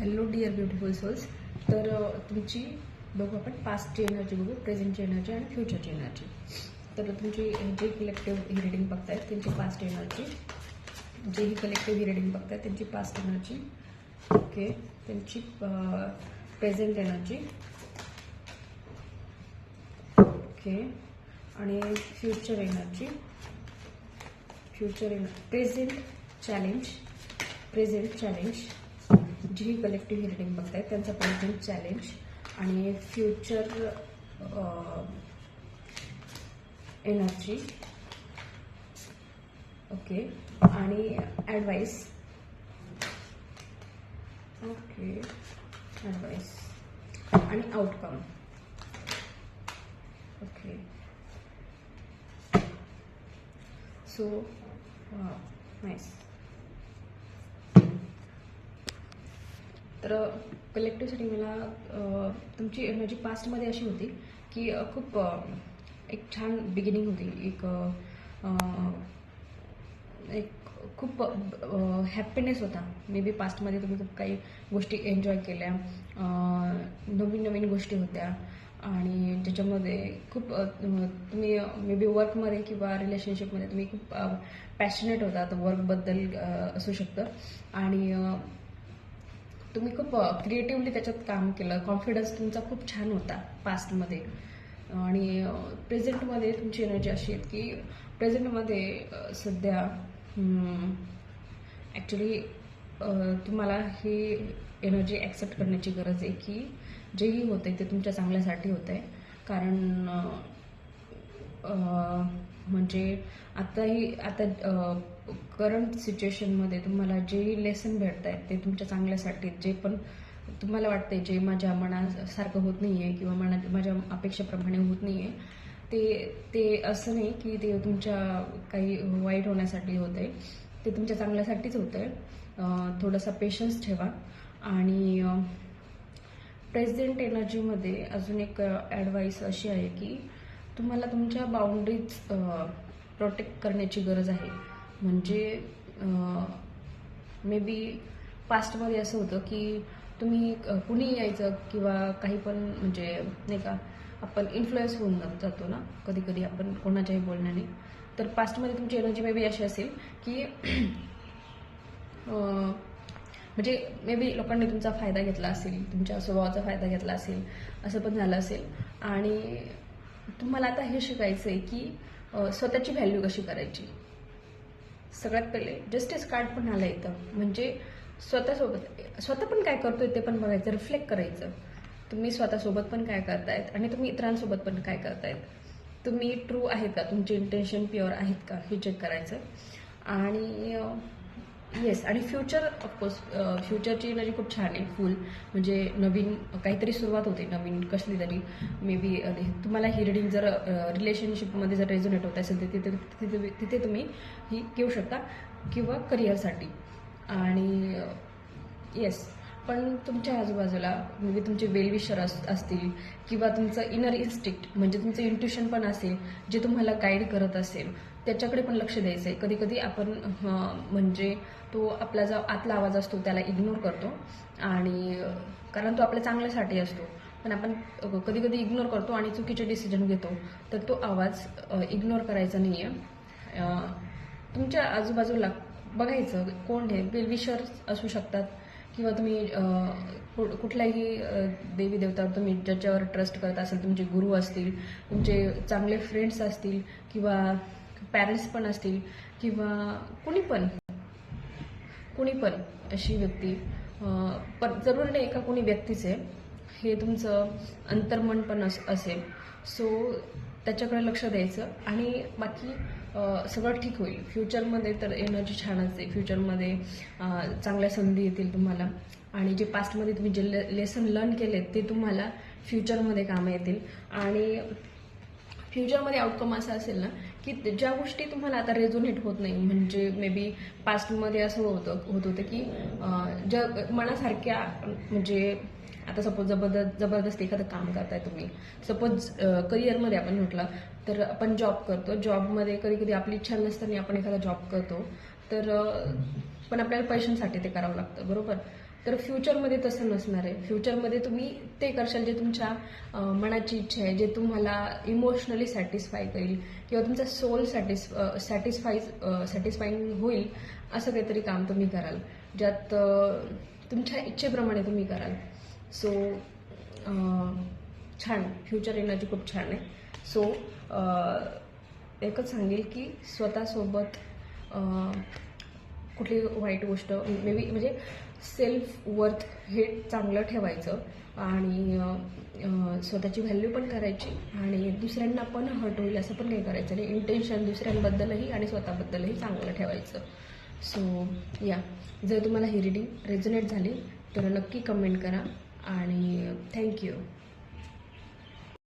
Hello dear beautiful souls. तर तुमची बघू आपण पास्टची एनर्जी बघू, प्रेझेंटची एनर्जी आणि फ्युचरची एनर्जी. तर तुमची जे कलेक्टिव्ह ही रिडिंग बघतायत त्यांची पास्ट एनर्जी, जे ही कलेक्टिव्ह ही रिडिंग बघतायत त्यांची पास्ट एनर्जी, ओके, त्यांची प्रेझेंट एनर्जी, ओके, आणि फ्युचर एनर्जी, प्रेझेंट चॅलेंज, जी ही कलेक्टिव्ह रिडिंग बघतायत त्यांचा प्रेझेंट चॅलेंज आणि फ्युचर एनर्जी, ओके, आणि ॲडवाईस, ओके, ॲडवाईस आणि आउटकम, ओके. So nice. तर कलेक्टिव्हसाठी मला तुमची एनर्जी पास्टमध्ये अशी होती की खूप एक छान बिगिनिंग होती, एक खूप हॅपीनेस होता. मे बी पास्टमध्ये तुम्ही खूप काही गोष्टी एन्जॉय केल्या, नवीन नवीन गोष्टी होत्या आणि ज्याच्यामध्ये खूप तुम्ही मे बी वर्कमध्ये किंवा रिलेशनशिपमध्ये तुम्ही खूप पॅशनेट होता. तर वर्कबद्दल असू शकतं आणि तुम्ही खूप क्रिएटिव्हली त्याच्यात काम केलं. कॉन्फिडन्स तुमचा खूप छान होता पास्टमध्ये. आणि प्रेझेंटमध्ये तुमची एनर्जी अशी आहे की प्रेझेंटमध्ये सध्या ॲक्च्युली तुम्हाला ही एनर्जी ॲक्सेप्ट करण्याची गरज आहे की जेही होतं आहे ते तुमच्या चांगल्यासाठी होतं आहे. कारण म्हणजे आता करंट सिच्युएशनमध्ये तुम्हाला जे लेसन भेटत आहेत ते तुमच्या चांगल्यासाठी, जे पण तुम्हाला वाटते जे माझ्या मनासारखं होत नाही आहे किंवा माझ्या अपेक्षेप्रमाणे होत नाही आहे, ते असं नाही की ते तुमच्या काही वाईट होण्यासाठी होतं आहे, ते तुमच्या चांगल्यासाठीच होतं आहे. थोडासा पेशन्स ठेवा. आणि प्रेझेंट एनर्जीमध्ये अजून एक ॲडवाईस अशी आहे की तुम्हाला तुमच्या बाउंड्रीज प्रोटेक्ट करण्याची गरज आहे. म्हणजे मे बी पास्टमध्ये असं होतं की तुम्ही कुणी यायचं किंवा काही पण, म्हणजे नाही का, आपण इन्फ्लुएन्स होऊन जातो ना कधी कधी आपण कोणाच्याही बोलण्याने. तर पास्टमध्ये तुमची एनर्जी मे बी अशी असेल की म्हणजे मे बी लोकांनी तुमचा फायदा घेतला असेल, तुमच्या स्वभावाचा फायदा घेतला असेल, असं पण झालं असेल. आणि तुम्हाला आता हे शिकायचं आहे की स्वतःची व्हॅल्यू कशी करायची. सगळ्यात पहिले जस्टिस कार्ड पण आलं इथं. म्हणजे स्वतः पण काय करतोय ते पण बघायचं, रिफ्लेक्ट करायचं. तुम्ही स्वतःसोबत पण काय करतायत आणि तुम्ही इतरांसोबत पण काय करतायत. तुम्ही ट्रू आहेत का, तुमचे इंटेन्शन प्युअर आहेत का हे चेक करायचं. आणि येस, आणि फ्युचर, ऑफकोर्स फ्युचरची एनर्जी खूप छान आहे. फुल म्हणजे नवीन काहीतरी सुरुवात होते, नवीन कसली तरी. मे बी तुम्हाला ही रिडिंग जर रिलेशनशिपमध्ये जर रेझोनेट होत असेल तर तिथे तुम्ही ही घेऊ शकता, किंवा करिअरसाठी. आणि येस, पण तुमच्या आजूबाजूला मे बी तुमचे वेलविशर असतील किंवा तुमचं इनर इन्स्टिक्ट म्हणजे तुमचं इंट्युशन पण असेल जे तुम्हाला गाईड करत असेल, त्याच्याकडे पण लक्ष द्यायचं आहे. कधी कधी आपण म्हणजे तो आपला जो आतला आवाज असतो त्याला इग्नोर करतो, आणि कारण तो आपल्या चांगल्यासाठी असतो, पण आपण कधी कधी इग्नोर करतो आणि चुकीचे डिसिजन घेतो. तर तो आवाज इग्नोर करायचा नाही आहे. तुमच्या आजूबाजूला बघायचं कोण आहे. वेलविशर असू शकतात किंवा तुम्ही कुठल्याही देवी देवतावर तुम्ही ज्याच्यावर ट्रस्ट करत असाल, तुमचे गुरु असतील, तुमचे चांगले फ्रेंड्स असतील किंवा पॅरेंट्स पण असतील किंवा कुणी पण अशी व्यक्ती. पण जरूर नाही एका कोणी व्यक्तीच आहे, हे तुमचं अंतर्मन पण असेल. सो त्याच्याकडे लक्ष द्यायचं आणि बाकी सगळं ठीक होईल. फ्युचरमध्ये तर एनर्जी छानच आहे. फ्युचरमध्ये चांगल्या संधी येतील तुम्हाला, आणि जे पास्टमध्ये तुम्ही जे लेसन लर्न केलेत ते तुम्हाला फ्युचरमध्ये कामं येतील. आणि फ्युचरमध्ये आउटकम असा असेल ना की ज्या गोष्टी तुम्हाला आता रेझोनेट होत नाही, म्हणजे मे बी पास्टमध्ये असं होत होतं की मनासारख्या, म्हणजे आता सपोज जबरदस्ती एखादं काम करताय तुम्ही. सपोज करिअरमध्ये आपण म्हटलं तर आपण जॉब करतो. जॉबमध्ये कधी कधी आपली इच्छा नसताना आपण एखादा जॉब करतो, तर पण आपल्याला पैशांसाठी ते करावं लागतं, बरोबर. तर फ्युचरमध्ये तसं नसणार आहे. फ्युचरमध्ये तुम्ही ते करशाल जे तुमच्या मनाची इच्छा आहे, जे तुम्हाला इमोशनली सॅटिस्फाय करेल किंवा तुमचा सोल सॅटिस्फाईंग होईल असं काहीतरी काम तुम्ही कराल, ज्यात तुमच्या इच्छेप्रमाणे तुम्ही कराल. सो छान, फ्युचर एनर्जी खूप छान आहे. सो एकच सांगेल की स्वतःसोबत कुठली वाईट गोष्ट मे बी म्हणजे सेल्फ वर्थ हे चांगलं ठेवायचं आणि स्वतःची व्हॅल्यू पण करायची आणि दुसऱ्यांना पण हर्ट होईल असं पण काही करायचं नाही. इंटेन्शन दुसऱ्यांबद्दलही आणि स्वतःबद्दलही चांगलं ठेवायचं. सो जर तुम्हाला ही रिडिंग रेझोनेट झाली तर नक्की कमेंट करा आणि थँक्यू.